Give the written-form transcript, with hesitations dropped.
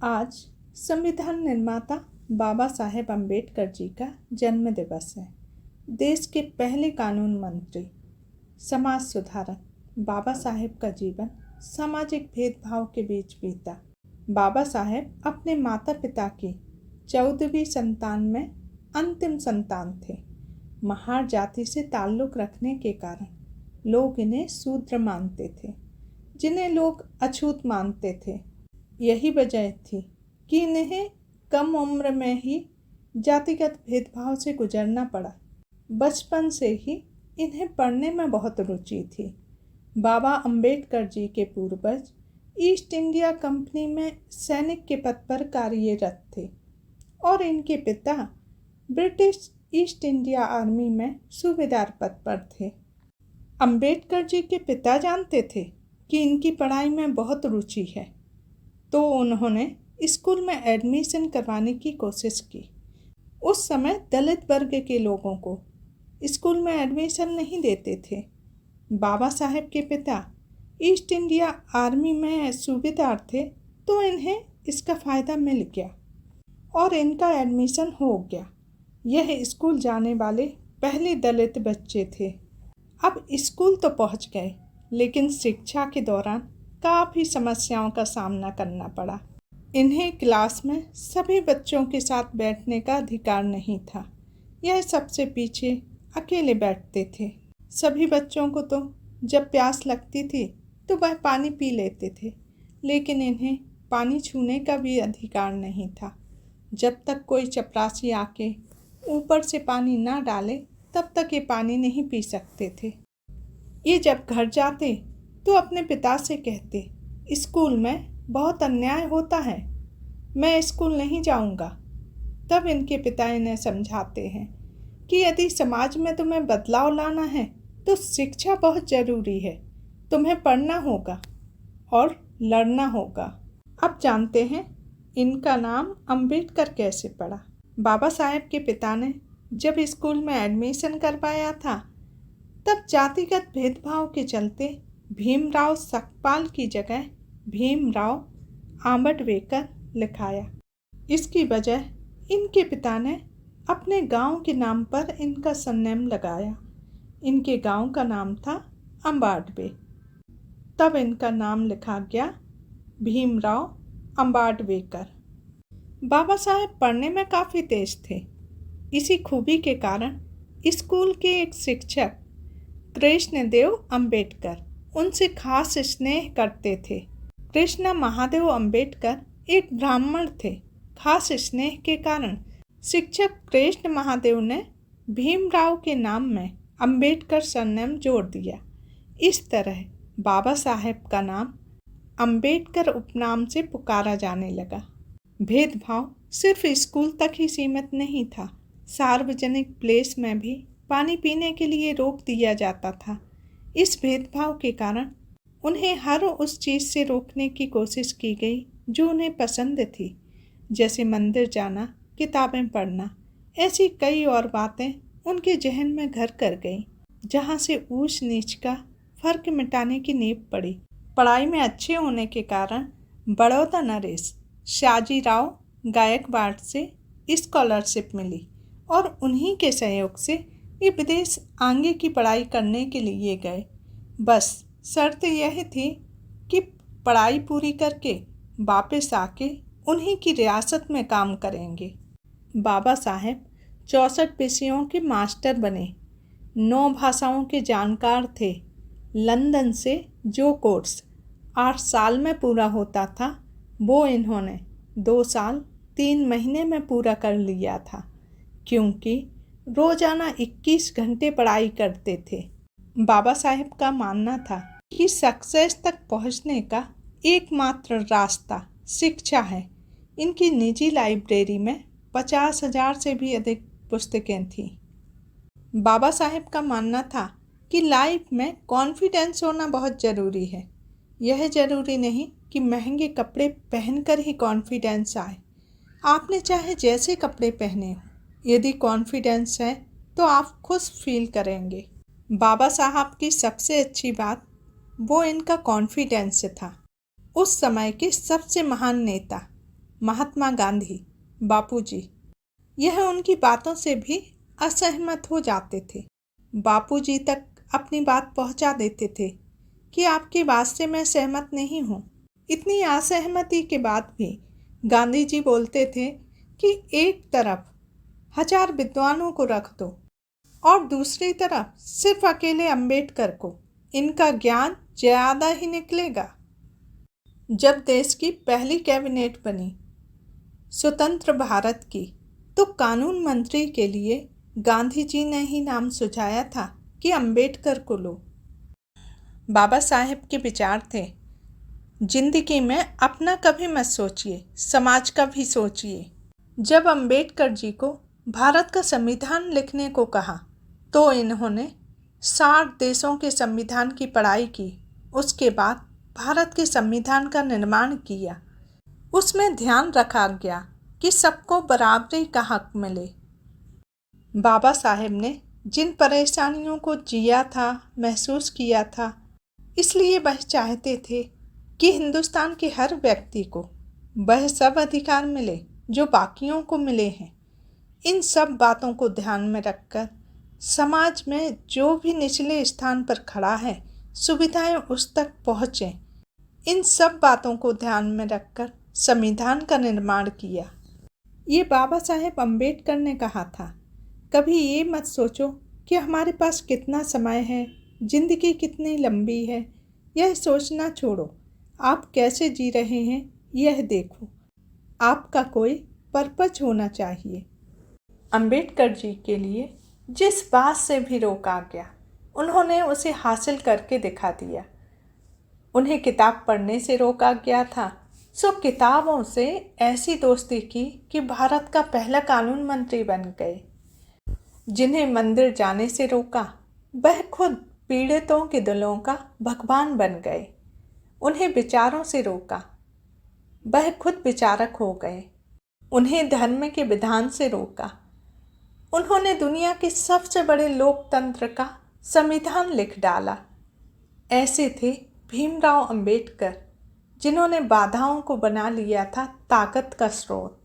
आज संविधान निर्माता बाबा साहेब अम्बेडकर जी का जन्म दिवस है। देश के पहले कानून मंत्री, समाज सुधारक बाबा साहेब का जीवन सामाजिक भेदभाव के बीच बीता। बाबा साहेब अपने माता पिता की 14वीं संतान में अंतिम संतान थे। महार जाति से ताल्लुक़ रखने के कारण लोग इन्हें शूद्र मानते थे, जिन्हें लोग अछूत मानते थे। यही वजह थी कि इन्हें कम उम्र में ही जातिगत भेदभाव से गुजरना पड़ा। बचपन से ही इन्हें पढ़ने में बहुत रुचि थी। बाबा अम्बेडकर जी के पूर्वज ईस्ट इंडिया कंपनी में सैनिक के पद पर कार्यरत थे और इनके पिता ब्रिटिश ईस्ट इंडिया आर्मी में सूबेदार पद पर थे। अम्बेडकर जी के पिता जानते थे कि इनकी पढ़ाई में बहुत रुचि है, तो उन्होंने स्कूल में एडमिशन करवाने की कोशिश की। उस समय दलित वर्ग के लोगों को स्कूल में एडमिशन नहीं देते थे। बाबा साहेब के पिता ईस्ट इंडिया आर्मी में सूबेदार थे, तो इन्हें इसका फ़ायदा मिल गया और इनका एडमिशन हो गया। यह स्कूल जाने वाले पहले दलित बच्चे थे। अब स्कूल तो पहुंच गए, लेकिन शिक्षा के दौरान काफ़ी समस्याओं का सामना करना पड़ा। इन्हें क्लास में सभी बच्चों के साथ बैठने का अधिकार नहीं था। यह सबसे पीछे अकेले बैठते थे। सभी बच्चों को तो जब प्यास लगती थी तो वह पानी पी लेते थे, लेकिन इन्हें पानी छूने का भी अधिकार नहीं था। जब तक कोई चपरासी आके ऊपर से पानी ना डाले, तब तक ये पानी नहीं पी सकते थे। ये जब घर जाते तो अपने पिता से कहते, स्कूल में बहुत अन्याय होता है, मैं स्कूल नहीं जाऊंगा। तब इनके पिता इन्हें समझाते हैं कि यदि समाज में तुम्हें बदलाव लाना है तो शिक्षा बहुत ज़रूरी है। तुम्हें पढ़ना होगा और लड़ना होगा। अब जानते हैं इनका नाम अम्बेडकर कैसे पड़ा। बाबा साहेब के पिता ने जब स्कूल में एडमिशन करवाया था, तब जातिगत भेदभाव के चलते भीमराव सकपाल की जगह भीमराव आम्बेडकर लिखाया। इसकी वजह इनके पिता ने अपने गांव के नाम पर इनका सरनेम लगाया। इनके गांव का नाम था अम्बाडवे। तब इनका नाम लिखा गया भीमराव अम्बाडवेकर। बाबा साहेब पढ़ने में काफ़ी तेज थे। इसी खूबी के कारण स्कूल के एक शिक्षक कृष्णदेव अम्बेडकर उनसे खास स्नेह करते थे। कृष्ण महादेव अम्बेडकर एक ब्राह्मण थे। खास स्नेह के कारण शिक्षक कृष्ण महादेव ने भीमराव के नाम में अम्बेडकर सरनेम जोड़ दिया। इस तरह बाबा साहेब का नाम अम्बेडकर उपनाम से पुकारा जाने लगा। भेदभाव सिर्फ स्कूल तक ही सीमित नहीं था। सार्वजनिक प्लेस में भी पानी पीने के लिए रोक दिया जाता था। इस भेदभाव के कारण उन्हें हर उस चीज़ से रोकने की कोशिश की गई जो उन्हें पसंद थी, जैसे मंदिर जाना, किताबें पढ़ना। ऐसी कई और बातें उनके जहन में घर कर गईं, जहाँ से ऊंच नीच का फ़र्क मिटाने की नींव पड़ी। पढ़ाई में अच्छे होने के कारण बड़ौदा नरेश शाजीराव गायकवाड़ से स्कॉलरशिप मिली और उन्हीं के सहयोग से ये विदेश आगे की पढ़ाई करने के लिए गए। बस शर्त यह थी कि पढ़ाई पूरी करके वापस आके उन्हीं की रियासत में काम करेंगे। बाबा साहेब 64 विषयों के मास्टर बने। 9 भाषाओं के जानकार थे। लंदन से जो कोर्स 8 साल में पूरा होता था, वो इन्होंने 2 साल 3 महीने में पूरा कर लिया था, क्योंकि रोजाना 21 घंटे पढ़ाई करते थे। बाबा साहेब का मानना था कि सक्सेस तक पहुंचने का एकमात्र रास्ता शिक्षा है। इनकी निजी लाइब्रेरी में 50,000 से भी अधिक पुस्तकें थीं। बाबा साहेब का मानना था कि लाइफ में कॉन्फिडेंस होना बहुत ज़रूरी है। यह ज़रूरी नहीं कि महंगे कपड़े पहनकर ही कॉन्फिडेंस आए। आपने चाहे जैसे कपड़े पहने हो, यदि कॉन्फिडेंस है तो आप खुश फील करेंगे। बाबा साहब की सबसे अच्छी बात वो इनका कॉन्फिडेंस था। उस समय के सबसे महान नेता महात्मा गांधी, बापूजी, यह उनकी बातों से भी असहमत हो जाते थे। बापूजी तक अपनी बात पहुंचा देते थे कि आपकी बात से मैं सहमत नहीं हूँ। इतनी असहमति के बाद भी गांधी जी बोलते थे कि एक तरफ 1000 विद्वानों को रख दो और दूसरी तरफ सिर्फ अकेले अंबेडकर को, इनका ज्ञान ज़्यादा ही निकलेगा। जब देश की पहली कैबिनेट बनी स्वतंत्र भारत की, तो कानून मंत्री के लिए गांधी जी ने ही नाम सुझाया था कि अंबेडकर को लो। बाबा साहेब के विचार थे, जिंदगी में अपना कभी मत सोचिए, समाज का भी सोचिए। जब अंबेडकर जी को भारत का संविधान लिखने को कहा तो इन्होंने 60 देशों के संविधान की पढ़ाई की। उसके बाद भारत के संविधान का निर्माण किया। उसमें ध्यान रखा गया कि सबको बराबरी का हक मिले। बाबा साहेब ने जिन परेशानियों को जिया था, महसूस किया था, इसलिए वह चाहते थे कि हिंदुस्तान के हर व्यक्ति को वह सब अधिकार मिले जो बाकियों को मिले हैं। इन सब बातों को ध्यान में रखकर समाज में जो भी निचले स्थान पर खड़ा है, सुविधाएं उस तक पहुँचें। इन सब बातों को ध्यान में रखकर संविधान का निर्माण किया। ये बाबा साहेब अम्बेडकर ने कहा था, कभी ये मत सोचो कि हमारे पास कितना समय है, जिंदगी कितनी लंबी है। यह सोचना छोड़ो, आप कैसे जी रहे हैं यह देखो। आपका कोई पर्पज होना चाहिए। अंबेडकर जी के लिए जिस बात से भी रोका गया, उन्होंने उसे हासिल करके दिखा दिया। उन्हें किताब पढ़ने से रोका गया था, सो किताबों से ऐसी दोस्ती की कि भारत का पहला कानून मंत्री बन गए। जिन्हें मंदिर जाने से रोका, वह खुद पीड़ितों के दिलों का भगवान बन गए। उन्हें विचारों से रोका, वह खुद विचारक हो गए। उन्हें धर्म के विधान से रोका, उन्होंने दुनिया के सबसे बड़े लोकतंत्र का संविधान लिख डाला। ऐसे थे भीमराव अंबेडकर, जिन्होंने बाधाओं को बना लिया था ताकत का स्रोत।